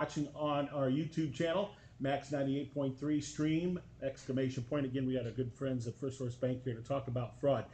Watching on our YouTube channel, Max 98.3 stream, exclamation point. Again, we got our good friends at First Source Bank here to talk about fraud.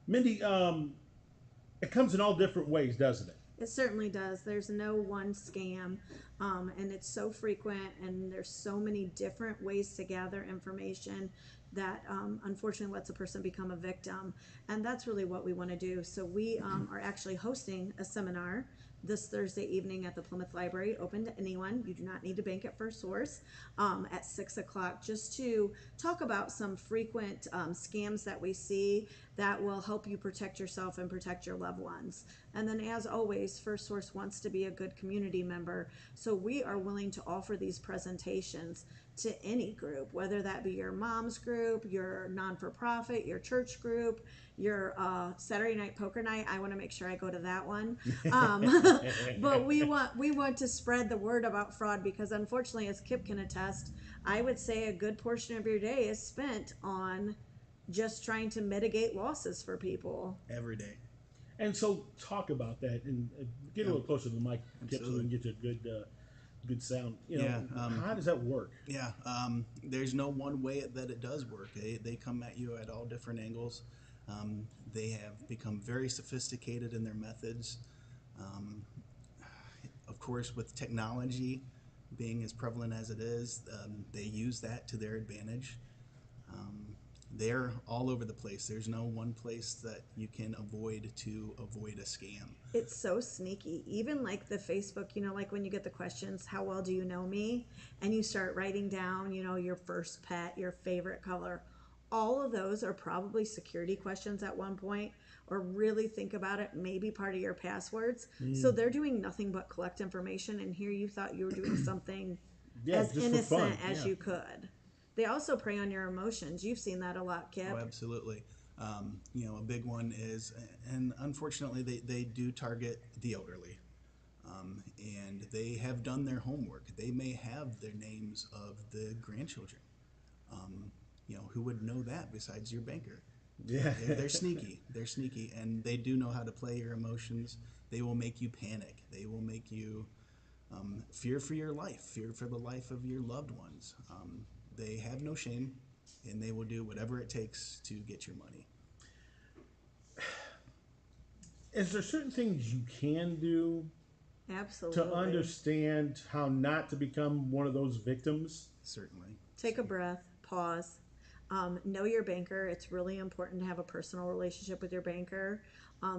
Mindy, it comes in all different ways, doesn't it? It certainly does. There's no one scam, and it's so frequent, and there's so many different ways to gather information that unfortunately lets a person become a victim. And that's really what we want to do. So we are actually hosting a seminar this Thursday evening at the Plymouth Library, open to anyone. You do not need to bank at First Source, at 6 o'clock, just to talk about some frequent scams that we see that will help you protect yourself and protect your loved ones. And then, as always, First Source wants to be a good community member. So we are willing to offer these presentations to any group, whether that be your mom's group, your non-for-profit, your church group, your Saturday night poker night. I want to make sure I go to that one. But we want to spread the word about fraud, because unfortunately, as Kip can attest, I would say a good portion of your day is spent on just trying to mitigate losses for people. every day. And so, talk about that and get a Yeah, little closer to the mic, Kip, so we absolutely. can get you a good sound. Yeah, How does that work? yeah. There's no one way that it does work. They come at you at all different angles. They have become very sophisticated in their methods. Um, of course, with technology being as prevalent as it is, they use that to their advantage. Um, they're all over the place. There's no one place that you can avoid to avoid a scam. It's so sneaky. Even like the Facebook, like when you get the questions, how well do you know me? And you start writing down, your first pet, your favorite color. All of those are probably security questions at one point, or really think about it, maybe part of your passwords. So they're doing nothing but collect information. And here you thought you were doing something Yeah, as just for fun. innocent as Yeah. you could. They also prey on your emotions. You've seen that a lot, Oh, Kip. absolutely. A big one is, and unfortunately, they do target the elderly. And they have done their homework. They may have their names of the grandchildren. Who would know that besides your banker? Yeah. They're sneaky. They're sneaky, and they do know how to play your emotions. They will make you panic. They will make you fear for your life, fear for the life of your loved ones. They have no shame, and they will do whatever it takes to get your money. Is there certain things you can do to Absolutely. understand how not to become one of those victims? Certainly. Take a breath, pause. Know your banker. It's really important to have a personal relationship with your banker.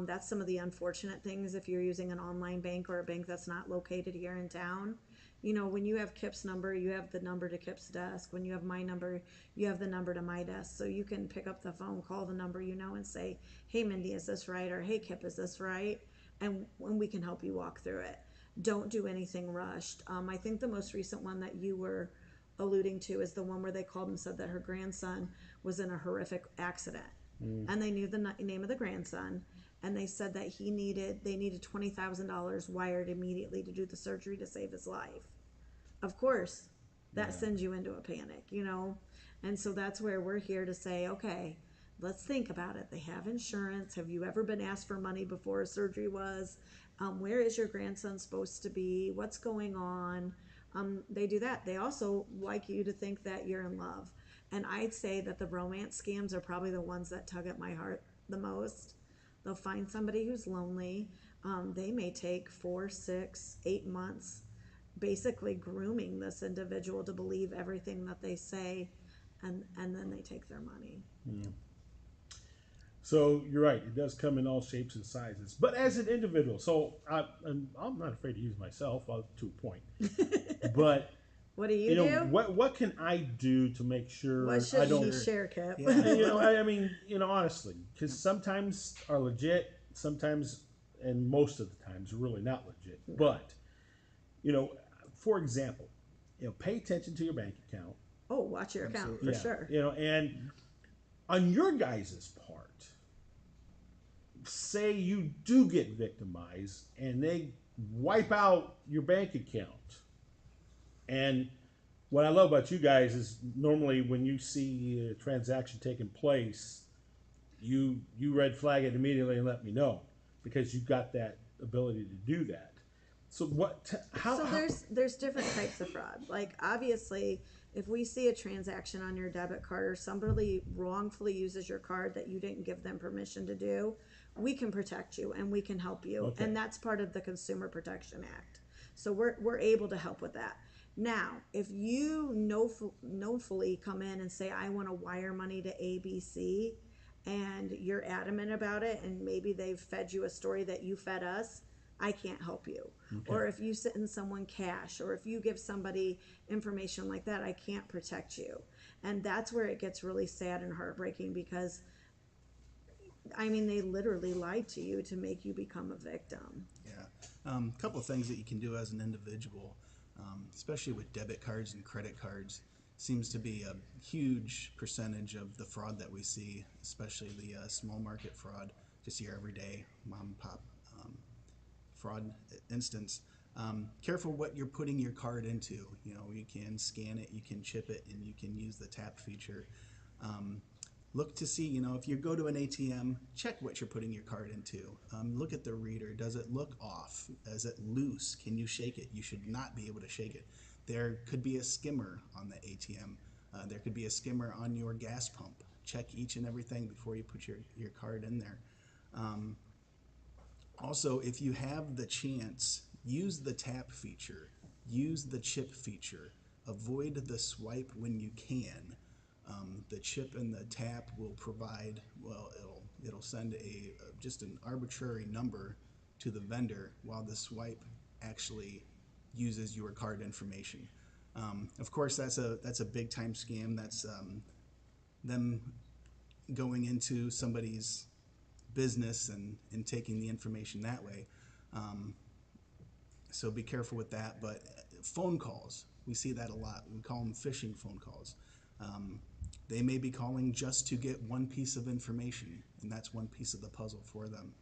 That's some of the unfortunate things if you're using an online bank or a bank that's not located here in town. When you have Kip's number, you have the number to Kip's desk. When you have my number, you have the number to my desk. So you can pick up the phone, call the number and say, hey, Mindy, is this right? Or hey, Kip, is this right? And we can help you walk through it. Don't do anything rushed. I think the most recent one that you were alluding to is the one where they called and said that her grandson was in a horrific accident, and they knew the name of the grandson, and they said that they needed $20,000 wired immediately to do the surgery to save his life. Of course, that Yeah. sends you into a panic. And so that's where we're here to say, okay, let's think about it. They have insurance. Have you ever been asked for money before a surgery was? Where is your grandson supposed to be? What's going on? They do that. They also like you to think that you're in love. And I'd say that the romance scams are probably the ones that tug at my heart the most. They'll find somebody who's lonely. They may take 4, 6, 8 months basically grooming this individual to believe everything that they say, and then they take their money. Yeah. So you're right. It does come in all shapes and sizes. But as an individual, I'm not afraid to use myself to a point. But What do you do? what can I do to make What sure I should we don't? Sure. share, Kip? Yeah. I mean, honestly, because sometimes are legit, sometimes, and most of the times, really not legit. No. But you know, for example, pay attention to your bank account. Oh, watch your account for Absolutely. Yeah, sure. and on your guys' part, say you do get victimized and they wipe out your bank account. And what I love about you guys is normally when you see a transaction taking place, you red flag it immediately and let me know because you've got that ability to do that. So what? How? So how there's different types of fraud. Like obviously, if we see a transaction on your debit card or somebody wrongfully uses your card that you didn't give them permission to do, we can protect you and we can help you. Okay. And that's part of the Consumer Protection Act. So we're able to help with that. Now, if you knowfully come in and say, I want to wire money to ABC, and you're adamant about it, and maybe they've fed you a story that you fed us, I can't help you. Or if you send someone cash, or if you give somebody information like that, I can't protect you. And that's where it gets really sad and heartbreaking because, I mean, they literally lied to you to make you become a victim. Yeah. A couple of things that you can do as an individual, especially with debit cards and credit cards, seems to be a huge percentage of the fraud that we see, especially the small market fraud, just your everyday mom and pop fraud instance. Careful what you're putting your card into. You know, you can scan it, you can chip it, and you can use the tap feature. Look to see, you know, if you go to an ATM, check what you're putting your card into. Look at the reader. Does it look off? Is it loose? Can you shake it? You should not be able to shake it. There could be a skimmer on the ATM. There could be a skimmer on your gas pump. Check each and everything before you put your card in there. Also, if you have the chance, use the tap feature, use the chip feature, avoid the swipe when you can. The chip and the tap will provide, well, it'll send just an arbitrary number to the vendor while the swipe actually uses your card information. Of course, that's a big time scam. That's them going into somebody's business and taking the information that way. So be careful with that. But phone calls, we see that a lot. We call them phishing phone calls. They may be calling just to get one piece of information, and that's one piece of the puzzle for them.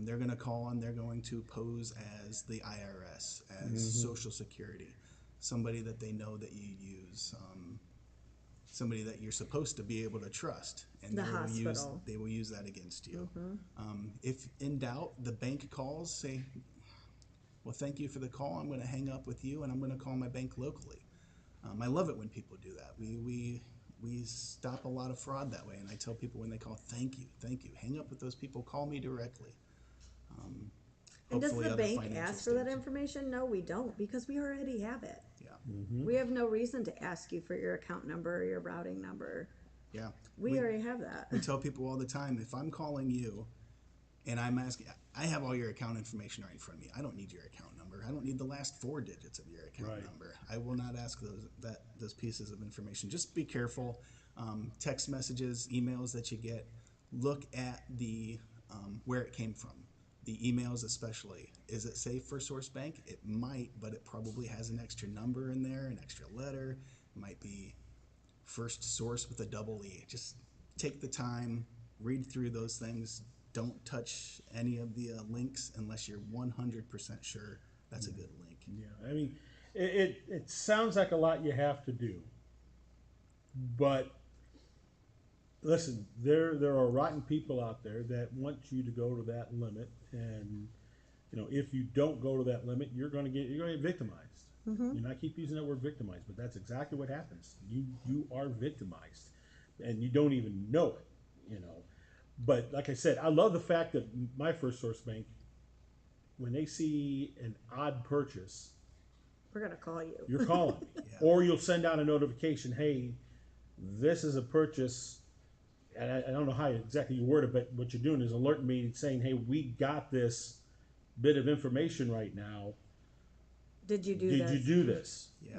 They're going to call and they're going to pose as the IRS, as Social Security, somebody that they know that you use, somebody that you're supposed to be able to trust, and The they will use that against you. Mm-hmm. If in doubt, the bank calls, say, well, thank you for the call. I'm going to hang up with you, and I'm going to call my bank locally. I love it when people do that. We stop a lot of fraud that way, and I tell people when they call, thank you, hang up with those people, call me directly. And does Hopefully the other bank financial ask for that states- information? No, we don't, because we already have it. Yeah, We have no reason to ask you for your account number or your routing number. yeah. We already have that. We tell people all the time, if I'm calling you and I'm asking, I have all your account information right in front of me. I don't need your account number. I don't need the last 4 digits of your account Right. number. I will not ask those pieces of information. Just be careful. Text messages, emails that you get, look at the where it came from. The emails especially. Is it safe for Source Bank? It might, but it probably has an extra number in there, an extra letter. It might be First Source with a double E. Just take the time, read through those things. Don't touch any of the links unless you're 100% sure that's a good link. Yeah, I mean, it sounds like a lot you have to do, but listen, there are rotten people out there that want you to go to that limit, and you know, if you don't go to that limit, you're going to get victimized. And I keep using that word victimized, but that's exactly what happens. You are victimized, and you don't even know it. You know, but like I said, I love the fact that my First Source Bank, when they see an odd purchase, We're gonna call you. you're calling me. Yeah. Or you'll send out a notification, hey, this is a purchase, and I don't know how exactly you word it, but what you're doing is alerting me saying, hey, we got this bit of information right now. Did you do Did this? you do this? Yeah,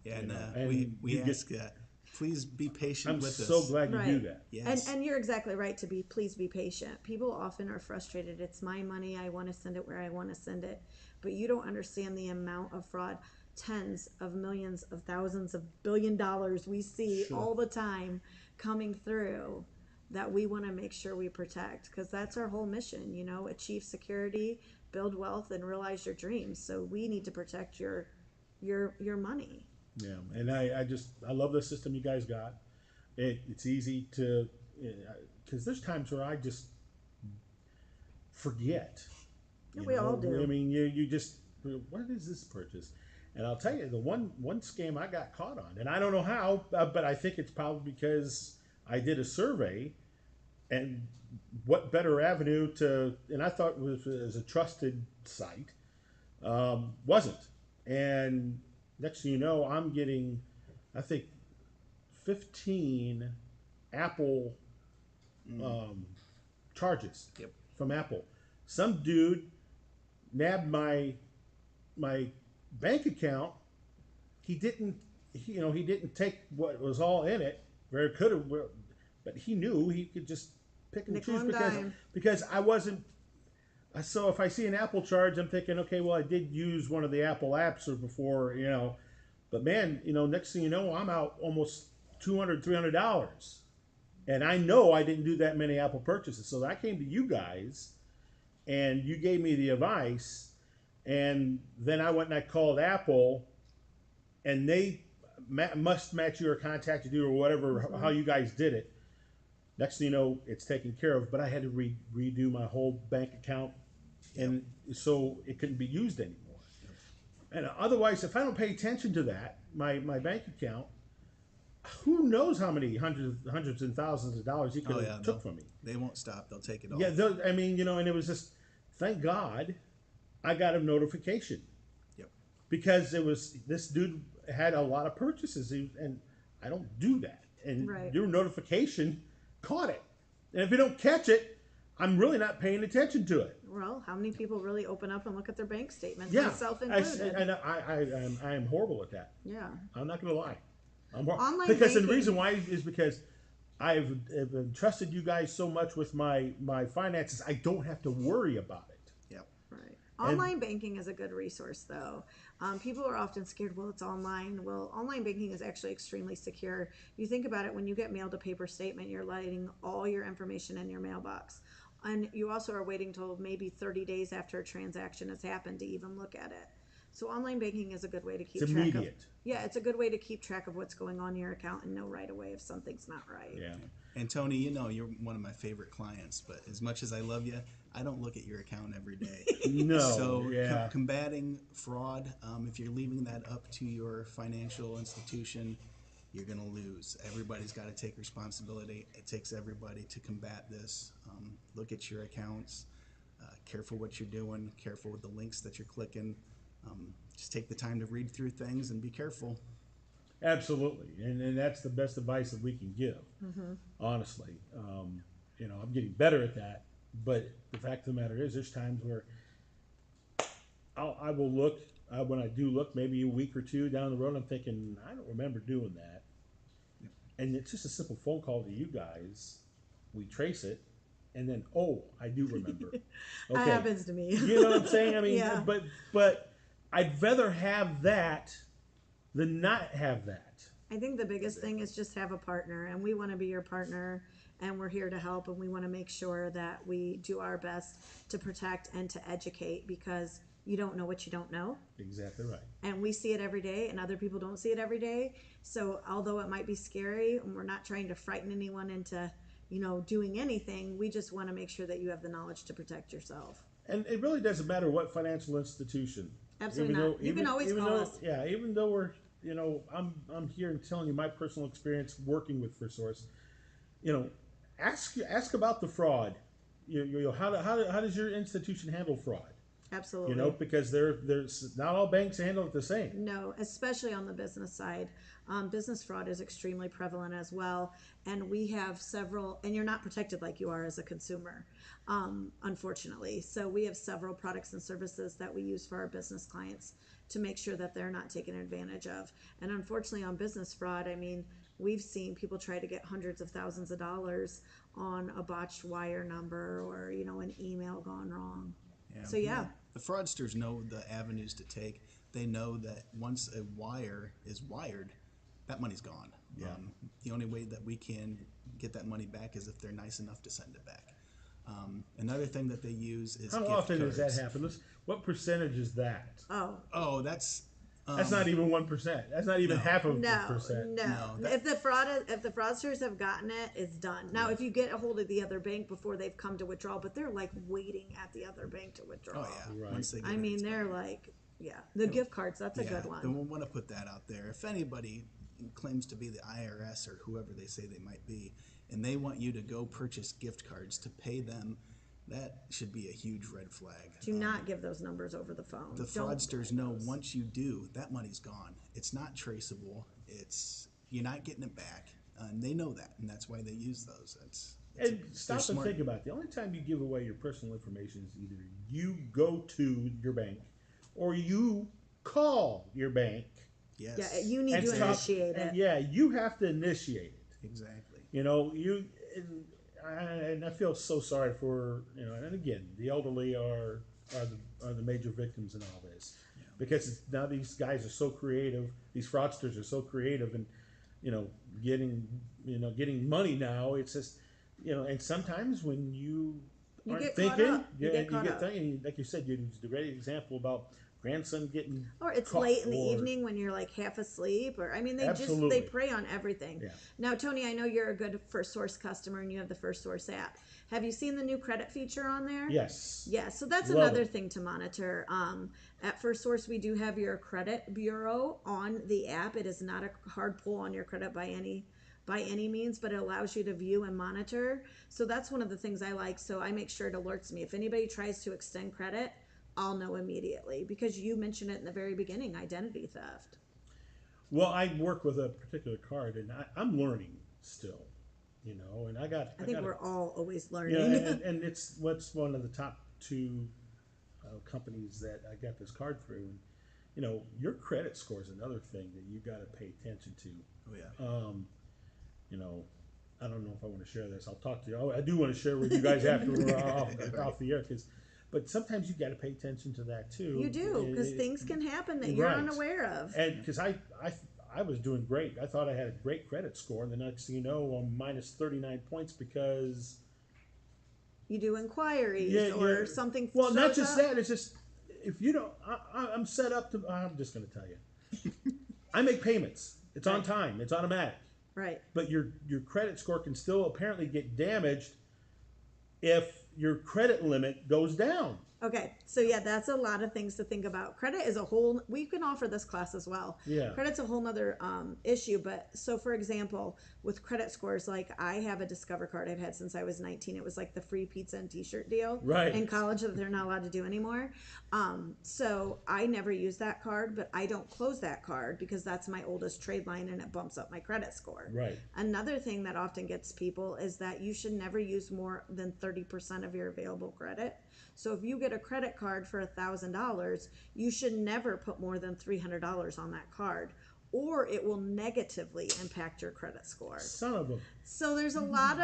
yeah, and, know, we and we you get- ask that. Please be patient I'm with so us. glad you do Right. that. Yes. And you're exactly right to please be patient. People often are frustrated. It's my money. I want to send it where I want to send it. But you don't understand the amount of fraud, tens of millions of thousands of $1 billion we see Sure. all the time coming through that we want to make sure we protect, because that's our whole mission, you know, achieve security, build wealth, and realize your dreams. So we need to protect your money. Yeah, and I love the system you guys got. It's easy to, because there's times where I just forget. Yeah, we all do. I mean, you just what is this purchase? And I'll tell you, the one scam I got caught on, and I don't know how, but I think it's probably because I did a survey, and what better avenue to, and I thought it was a trusted site, wasn't. And next thing you know, I'm getting, I think, 15 Apple charges Yep. from Apple. Some dude nabbed my bank account. He didn't, he didn't take what was all in it. Where it could have, but he knew he could just pick and Nickel choose and dime. because I wasn't. So if I see an Apple charge, I'm thinking, okay, well, I did use one of the Apple apps or before, but man, next thing you know, I'm out almost $200, $300, and I know I didn't do that many Apple purchases. So I came to you guys, and you gave me the advice, and then I went and I called Apple, and they must match you or contacted you or whatever, how you guys did it. Next thing you know, it's taken care of, but I had to redo my whole bank account, and so it couldn't be used anymore. And otherwise, if I don't pay attention to that, my bank account, who knows how many hundreds and thousands of dollars he could have took from me. They won't stop. They'll take it all. Yeah, I mean, and it was just, thank God I got a notification. Yep. Because it was, this dude had a lot of purchases, and I don't do that. And Right. your notification caught it. And if you don't catch it, I'm really not paying attention to it. Well, how many people really open up and look at their bank statements, Yeah, myself I included? am horrible at that. Yeah. I'm not going to lie. I'm horrible. Online because the banking- reason why is because I've entrusted you guys so much with my finances, I don't have to worry about it. Yep. Right. Online banking is a good resource, though. People are often scared, well, it's online. Well, online banking is actually extremely secure. You think about it, when you get mailed a paper statement, you're letting all your information in your mailbox. And you also are waiting till maybe 30 days after a transaction has happened to even look at it. So online banking is a good way to keep It's track of. immediate. Yeah, it's a good way to keep track of what's going on in your account and know right away if something's not right. Yeah. And Tony, you're one of my favorite clients, but as much as I love you, I don't look at your account every day. No. So yeah. combating fraud, if you're leaving that up to your financial institution, you're going to lose. Everybody's got to take responsibility. It takes everybody to combat this. Look at your accounts. Careful what you're doing. Careful with the links that you're clicking. Just take the time to read through things and be careful. Absolutely, and that's the best advice that we can give. Honestly, I'm getting better at that. But the fact of the matter is, there's times where I will look when I do look, maybe a week or two down the road. I'm thinking, I don't remember doing that, and it's just a simple phone call to you guys. We trace it, and then I do remember. That happens to me. You know what I'm saying? I mean, Yeah. but I'd rather have that than not have that. I think the biggest thing is just have a partner, and we want to be your partner, and we're here to help, and we want to make sure that we do our best to protect and to educate, because you don't know what you don't know. Exactly right. And we see it every day, and other people don't see it every day. So although it might be scary, and we're not trying to frighten anyone into, doing anything, we just want to make sure that you have the knowledge to protect yourself. And it really doesn't matter what financial institution. Absolutely not. You can always call us. Yeah, even though we're, I'm here and telling you my personal experience working with First Source. Ask about the fraud. How does your institution handle fraud? Absolutely. Because there's not all banks handle it the same. No, especially on the business side. Business fraud is extremely prevalent as well. And we have several, and you're not protected like you are as a consumer, unfortunately. So we have several products and services that we use for our business clients to make sure that they're not taken advantage of. And unfortunately on business fraud, we've seen people try to get hundreds of thousands of dollars on a botched wire number or, an email gone wrong. Yeah. So yeah. The fraudsters know the avenues to take. They know that once a wire is wired, that money's gone. Yeah. The only way that we can get that money back is if they're nice enough to send it back. Another thing that they use is How gift often cards. does that happen? What percentage is that? Oh, that's That's not even 1%. That's not even half of a No, percent. no. No, If the fraudsters have gotten it, it's done. Now, if you get a hold of the other bank before they've come to withdraw, but they're like waiting at the other bank to withdraw. Oh yeah. Right. Once they get I it, mean, it's they're gone. like, Yeah, the gift cards, that's a good Then one. we'll want to put that out there. If anybody claims to be the IRS or whoever they say they might be, and they want you to go purchase gift cards to pay them, that should be a huge red flag. Do not give those numbers over the phone. The Don't fraudsters buy know those. once you do, that money's gone. It's not traceable. You're not getting it back, and they know that, and that's why they use those. And they're stop and smart. think about it. The only time you give away your personal information is either you go to your bank or you call your bank. Yes. Yeah, you need and to talk- initiate and it. yeah, you have to initiate it. Exactly. You know, and I feel so sorry for, you know, and again, the elderly are the major victims in all this, because now these guys are so creative. These fraudsters are so creative, and getting money now. It's just, and sometimes when you You aren't get caught thinking, up. You get caught up. thinking, like you said, you used a great example about grandson getting Or it's caught, late in the or- evening when you're like half asleep, or I mean, they Absolutely. prey on everything. Yeah. Now, Tony, I know you're a good First Source customer and you have the First Source app. Have you seen the new credit feature on there? Yes. Yeah, so that's Love another it. thing to monitor. At First Source, we do have your credit bureau on the app. It is not a hard pull on your credit by any means, but it allows you to view and monitor. So that's one of the things I like. So I make sure it alerts me if anybody tries to extend credit. I'll know immediately, because you mentioned it in the very beginning, identity theft. Well, I work with a particular card, and I'm learning still, and I I think got we're all always learning. and it's what's one of the top two companies that I got this card through. And, your credit score is another thing that you got to pay attention to. Oh yeah. I don't know if I want to share this. I'll talk to you. I do want to share with you guys after we're off the air, but sometimes you got to pay attention to that too. You do, because things can happen that you're Right. unaware of. And because I was doing great. I thought I had a great credit score, and the next thing you know, I'm minus 39 points because You do inquiries or something. Well, not shows just up. that. It's just if you don't, I'm set up to. I'm just going to tell you. I make payments. It's on Right. time. It's automatic. Right. But your credit score can still apparently get damaged if your credit limit goes down. Okay, so yeah, that's a lot of things to think about. Credit is a whole, we can offer this class as well. Yeah. Credit's a whole nother issue, but so for example, with credit scores, like I have a Discover card I've had since I was 19. It was like the free pizza and t-shirt deal Right. in college that they're not allowed to do anymore. So I never use that card, but I don't close that card because that's my oldest trade line and it bumps up my credit score. Right. Another thing that often gets people is that you should never use more than 30% of your available credit. So if you get a credit card for $1,000, you should never put more than $300 on that card, or it will negatively impact your credit score. Son of a. So there's a lot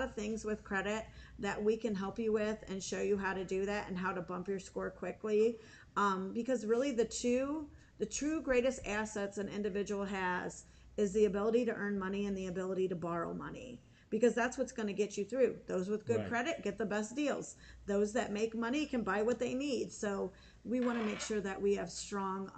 of things with credit that we can help you with and show you how to do that and how to bump your score quickly. Because really the true greatest assets an individual has is the ability to earn money and the ability to borrow money. Because that's what's going to get you through. Those with good Right. credit get the best deals. Those that make money can buy what they need. So we want to make sure that we have strong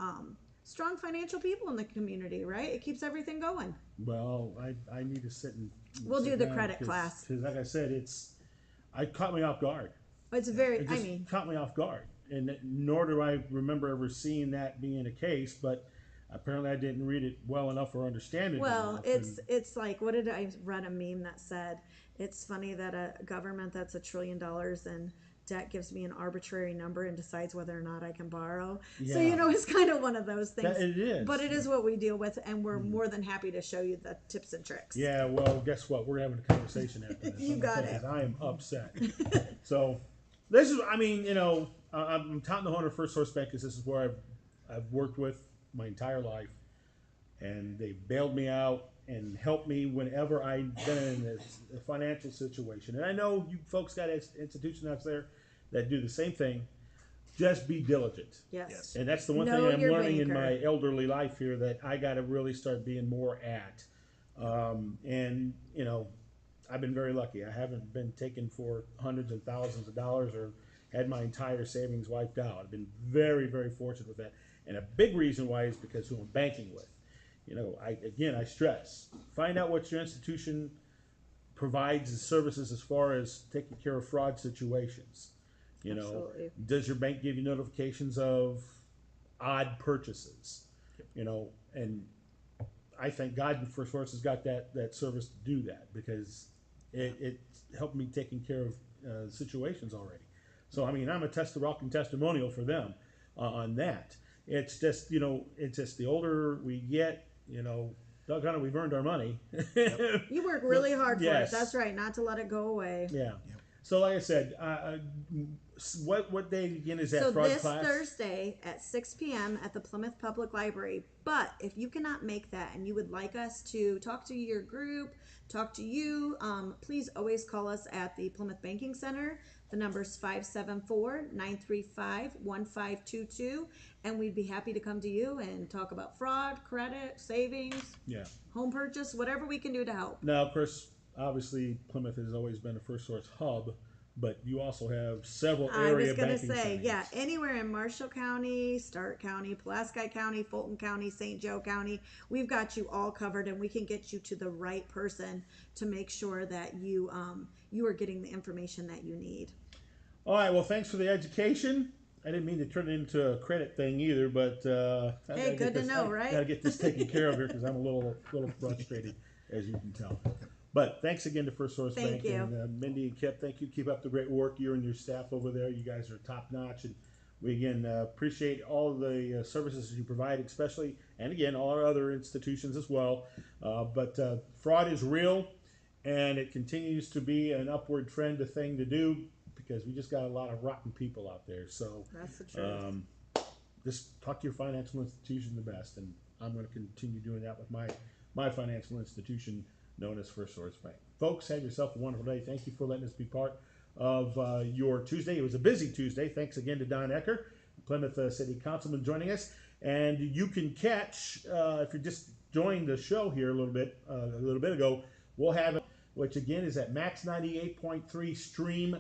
financial people in the community, right? It keeps everything going. Well, I need to sit and. We'll sit do the down credit because- class. Because, like I said, it caught me off guard. It's very, It just caught me off guard, and nor do I remember ever seeing that being a case. But apparently, I didn't read it well enough or understand it. well, enough, it's like, what did I read a meme that said, it's funny that a government that's $1 trillion in debt gives me an arbitrary number and decides whether or not I can borrow. So, Yeah. it's kind of one of those things. That it is. But it is what we deal with, and we're more than happy to show you the tips and tricks. Yeah, well, guess what? We're having a conversation after this. You I'm got gonna tell it. 'cause I am upset. So, this is, I'm touting the horn of First Source Bank because this is where I've worked with my entire life, and they bailed me out and helped me whenever I've been in a financial situation. And I know you folks got institutions out there that do the same thing. Just be diligent. Yes. Yes. And that's the one Know thing I'm your learning in banker. my elderly life here that I got to really start being more at. I've been very lucky. I haven't been taken for hundreds and thousands of dollars or had my entire savings wiped out. I've been very, very fortunate with that. And a big reason why is because who I'm banking with. I stress, find out what your institution provides as services as far as taking care of fraud situations. Absolutely. Does your bank give you notifications of odd purchases, and I thank God First Source has got that service to do that, because it helped me taking care of situations already. So I mean, I'm a rocking testimonial for them on that. It's just it's just the older we get, doggone it, we've earned our money. You work really hard for Yes. it. That's right. Not to let it go away. Yeah. Yep. So like I said, what day again is that So fraud this class? Thursday at 6 p.m. at the Plymouth Public Library. But if you cannot make that and you would like us to talk to your group, talk to you, please always call us at the Plymouth Banking Center. The number is 574-935-1522. And we'd be happy to come to you and talk about fraud, credit, savings, Yeah. home purchase, whatever we can do to help. Now, of course, obviously Plymouth has always been a First Source hub, but you also have several I area was going to banking say, centers. yeah, anywhere in Marshall County, Stark County, Pulaski County, Fulton County, St. Joe County, we've got you all covered, and we can get you to the right person to make sure that you are getting the information that you need. All right. Well, thanks for the education. I didn't mean to turn it into a credit thing either, but Hey, good to know, right? Got to get this taken care of here, because I'm a little frustrated, as you can tell. But thanks again to First Source Thank Bank. you. And Mindy and Kip, thank you. Keep up the great work. You and your staff over there, you guys are top notch. And we again appreciate all of the services you provide, especially, and again, all our other institutions as well. But fraud is real, and it continues to be an upward trend, a thing to do, because we just got a lot of rotten people out there. So That's the truth. just talk to your financial institution the best, and I'm going to continue doing that with my financial institution known as First Source Bank. Folks, have yourself a wonderful day. Thank you for letting us be part of your Tuesday. It was a busy Tuesday. Thanks again to Don Ecker, Plymouth City Councilman, joining us. And you can catch, if you just joined the show here a little bit ago, we'll have it, which again is at Max 98.3 Stream !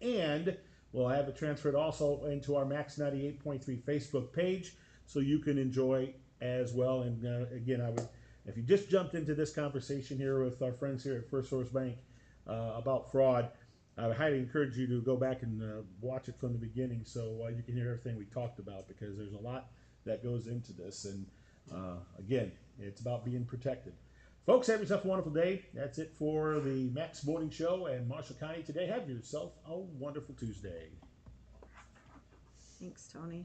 And we'll have it transferred also into our Max 98.3 Facebook page, so you can enjoy as well. And again, if you just jumped into this conversation here with our friends here at First Source Bank about fraud, I would highly encourage you to go back and watch it from the beginning, so you can hear everything we talked about, because there's a lot that goes into this. And again, it's about being protected. Folks, have yourself a wonderful day. That's it for the Max Morning Show and Marshall County today. Have yourself a wonderful Tuesday. Thanks, Tony.